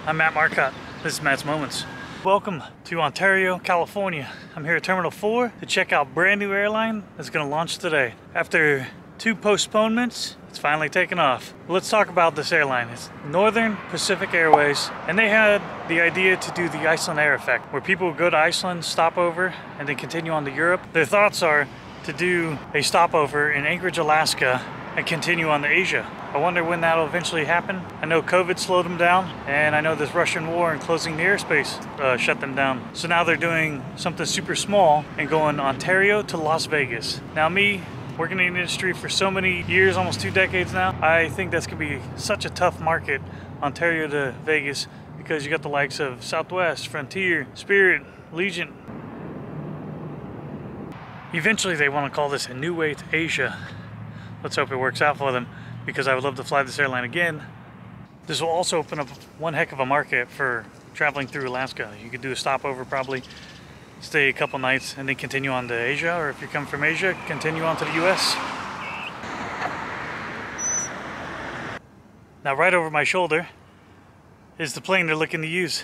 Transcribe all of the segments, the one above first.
I'm Matt Marcotte. This is Matt's Moments. Welcome to Ontario, California. I'm here at Terminal 4 to check out brand new airline that's going to launch today. After 2 postponements, it's finally taken off. Let's talk about this airline. It's Northern Pacific Airways, and they had the idea to do the Iceland Air effect, where people would go to Iceland, stop over, and then continue on to Europe. Their thoughts are to do a stopover in Anchorage, Alaska, and continue on to Asia. I wonder when that'll eventually happen. I know COVID slowed them down, and I know this Russian war and closing the airspace shut them down. So now they're doing something super small and going Ontario to Las Vegas. Now me, working in the industry for so many years, almost 2 decades now, I think that's gonna be such a tough market, Ontario to Vegas, because you got the likes of Southwest, Frontier, Spirit, Legion. Eventually they want to call this a new way to Asia. Let's hope it works out for them, because I would love to fly this airline again. This will also open up one heck of a market for traveling through Alaska. You could do a stopover, probably stay a couple nights, and then continue on to Asia, or if you come from Asia, continue on to the US. Now right over my shoulder is the plane they're looking to use.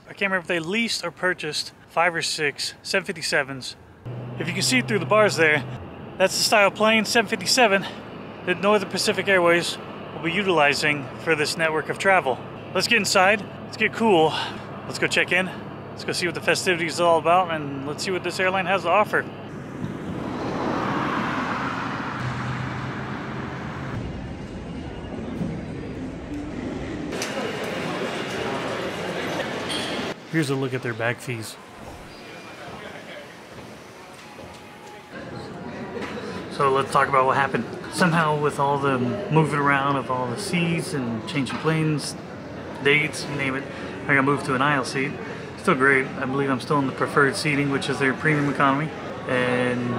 I can't remember if they leased or purchased 5 or 6 757s. If you can see through the bars there, that's the style plane, 757, that Northern Pacific Airways will be utilizing for this network of travel. Let's get inside, let's get cool, let's go check in, let's go see what the festivities is all about, and let's see what this airline has to offer. Here's a look at their bag fees. So let's talk about what happened. Somehow with all the moving around of all the seats and changing planes, dates, you name it, I got moved to an aisle seat. Still great. I believe I'm still in the preferred seating, which is their premium economy. And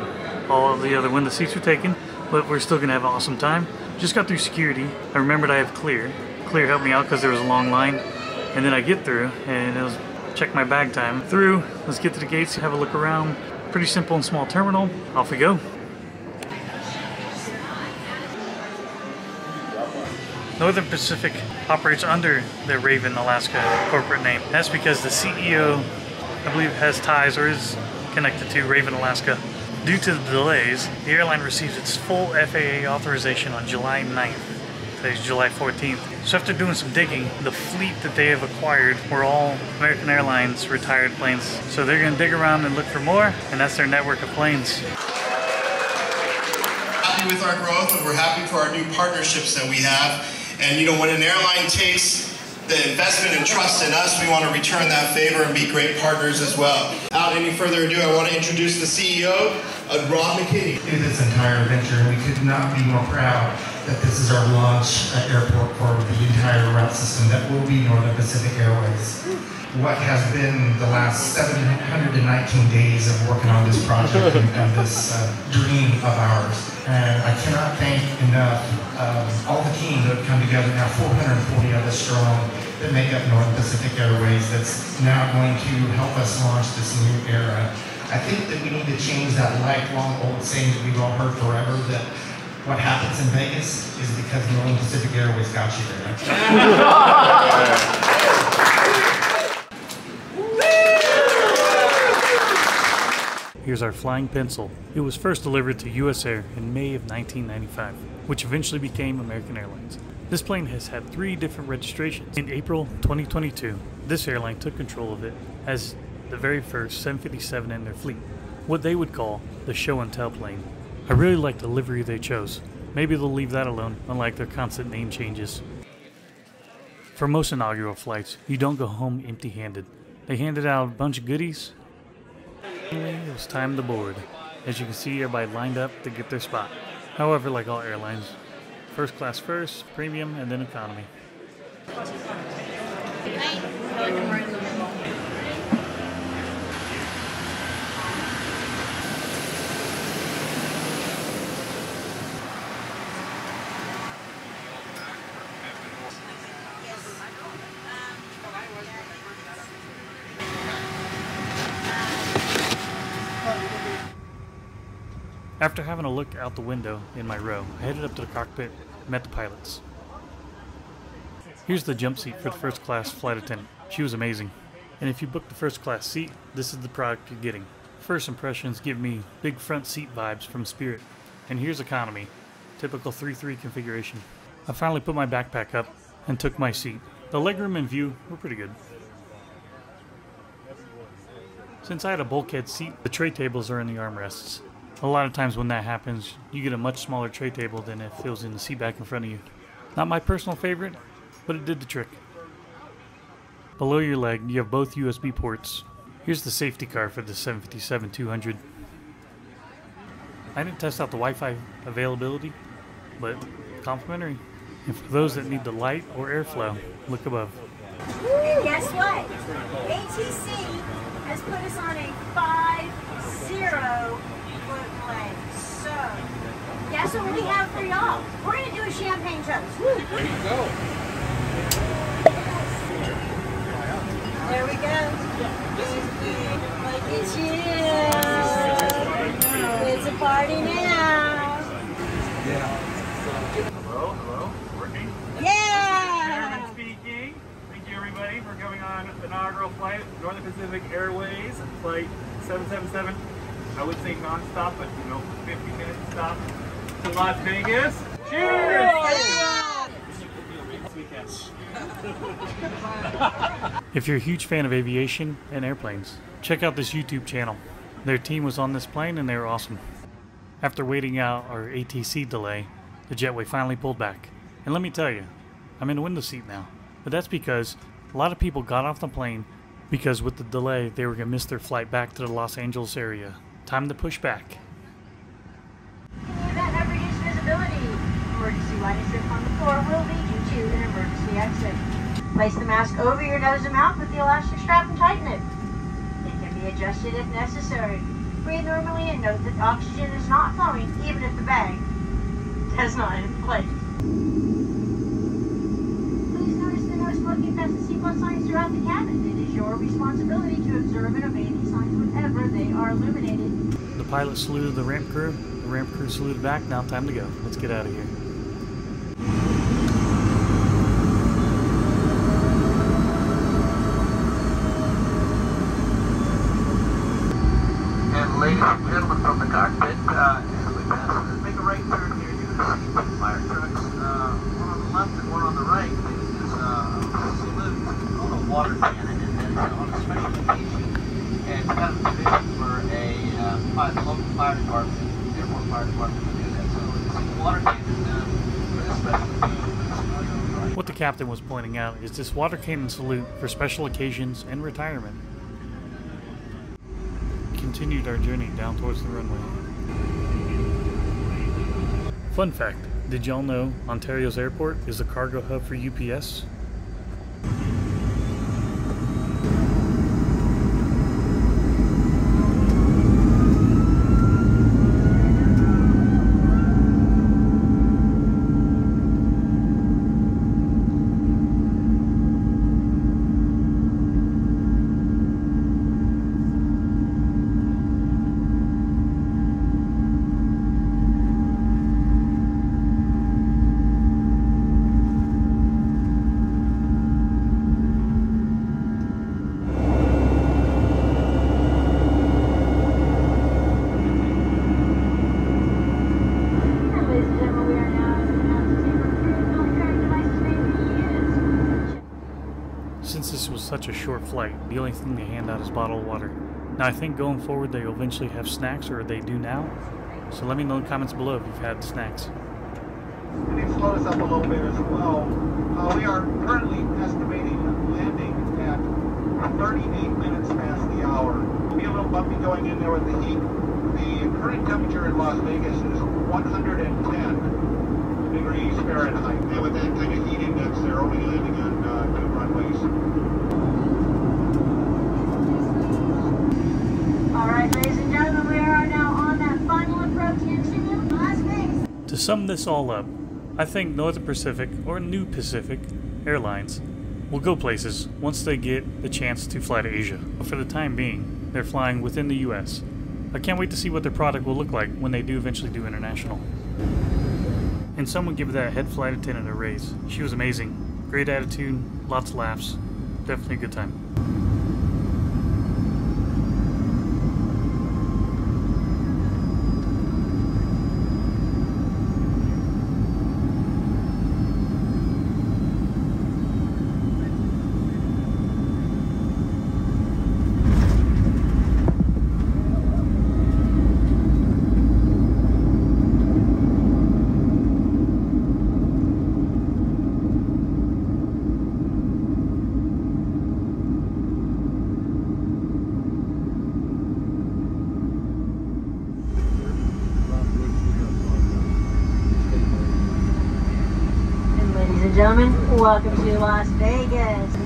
all of the other window seats were taken, but we're still gonna have an awesome time. Just got through security. I remembered I have Clear. Clear helped me out because there was a long line. And then I get through and it was check my bag time. Through, let's get to the gates, have a look around. Pretty simple and small terminal. Off we go. Northern Pacific operates under the Raven Alaska corporate name. That's because the CEO, I believe, has ties or is connected to Raven Alaska. Due to the delays, the airline received its full FAA authorization on July 9th. Today's July 14th. So after doing some digging, the fleet that they have acquired were all American Airlines retired planes. So they're gonna dig around and look for more, and that's their network of planes. Happy with our growth, and we're happy for our new partnerships that we have. And you know, when an airline takes the investment and trust in us, we want to return that favor and be great partners as well. Without any further ado, I want to introduce the CEO, Rob McKinney. In this entire venture, we could not be more proud that this is our launch airport for the entire route system that will be Northern Pacific Airways. What has been the last 719 days of working on this project and this dream of ours. And I cannot thank enough all the teams that have come together now, 440 of us strong, that make up Northern Pacific Airways, that's now going to help us launch this new era. I think that we need to change that lifelong old saying that we've all heard forever, that what happens in Vegas is because Northern Pacific Airways got you there. Here's our flying pencil. It was first delivered to US Air in May of 1995, which eventually became American Airlines. This plane has had 3 different registrations. In April 2022, this airline took control of it as the very first 757 in their fleet, what they would call the show and tell plane. I really like the livery they chose. Maybe they'll leave that alone, unlike their constant name changes. For most inaugural flights, you don't go home empty-handed. They handed out a bunch of goodies. It was time to board. As you can see, everybody lined up to get their spot. However, like all airlines, first class first, premium, and then economy. After having a look out the window in my row, I headed up to the cockpit and met the pilots. Here's the jump seat for the first class flight attendant. She was amazing. And if you book the first class seat, this is the product you're getting. First impressions give me big front seat vibes from Spirit. And here's economy, typical 3-3 configuration. I finally put my backpack up and took my seat. The legroom and view were pretty good. Since I had a bulkhead seat, the tray tables are in the armrests. A lot of times when that happens, you get a much smaller tray table than if it was in the seat back in front of you. Not my personal favorite, but it did the trick. Below your leg, you have both USB ports. Here's the safety car for the 757-200. I didn't test out the Wi-Fi availability, but complimentary. And for those that need the light or airflow, look above. And guess what? ATC has put us on a 5-0 foot leg. So, guess what we have for y'all? We're going to do a champagne toast. There you go. There we go. Look at you. It's a party now. Hello, working? Yeah. Chairman speaking. Thank you everybody for coming on the inaugural flight, Northern Pacific Airways, flight 777. I would say non-stop, but 50-minute stop to Las Vegas. Cheers! If you're a huge fan of aviation and airplanes, check out this YouTube channel. Their team was on this plane and they were awesome. After waiting out our ATC delay, the jetway finally pulled back. And let me tell you, I'm in the window seat now. But that's because a lot of people got off the plane because with the delay they were going to miss their flight back to the Los Angeles area. Time to push back. Event navigation visibility. Emergency lighting strip on the floor will lead you to an emergency exit. Place the mask over your nose and mouth with the elastic strap and tighten it. It can be adjusted if necessary. Breathe normally and note that oxygen is not flowing even if the bag does not inflate. Please notice the no smoking fasten seatbelt signs throughout the cabin. It is your responsibility to observe and obey these signs whenever they are illuminated. The pilot saluted the ramp crew saluted back. Now time to go. Let's get out of here. And ladies and gentlemen from the cockpit, as we pass, make a right turn here. You're going to see two fire trucks, one on the left and one on the right. This is a salute on a water cannon, and then on a special occasion, and kind of tradition for a local fire department, airport fire department to do that. So this is water cannon for this special occasion. What the captain was pointing out is this water cannon salute for special occasions and retirement. Continued our journey down towards the runway. Fun fact, did y'all know Ontario's airport is the cargo hub for UPS? Since this was such a short flight, the only thing they hand out is bottled water. Now I think going forward they'll eventually have snacks, or they do now. So let me know in the comments below if you've had snacks. And they've slowed us up a little bit as well. We are currently estimating landing at 38 minutes past the hour. It'll be a little bumpy going in there with the heat. The current temperature in Las Vegas is 110 degrees Fahrenheit. And with that kind of heat index, they're only landing on 2 runways. All right, ladies and gentlemen, we are now on that final approach into Las Vegas. To sum this all up, I think Northern Pacific, or New Pacific Airlines, will go places once they get the chance to fly to Asia. But for the time being, they're flying within the US. I can't wait to see what their product will look like when they do eventually do international. And someone give that head flight attendant a raise. She was amazing. Great attitude, lots of laughs. Definitely a good time. Ladies and gentlemen, welcome to Las Vegas.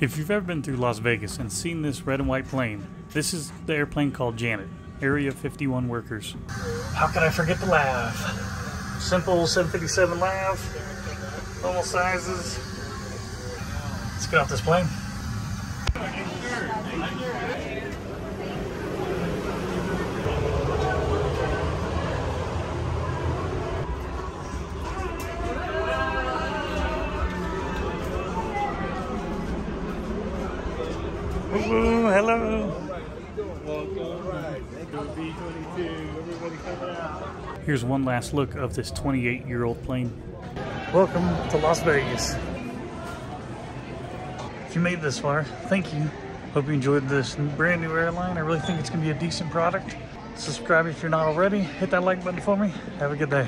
If you've ever been through Las Vegas and seen this red and white plane, this is the airplane called Janet, Area 51 workers. How could I forget the lav? Simple 757 lav, normal sizes. Let's get off this plane. Ooh, hello. Here's one last look of this 28-year-old plane. Welcome to Las Vegas. If you made it this far, thank you. Hope you enjoyed this brand new airline. I really think it's gonna be a decent product. Subscribe if you're not already. Hit that like button for me. Have a good day.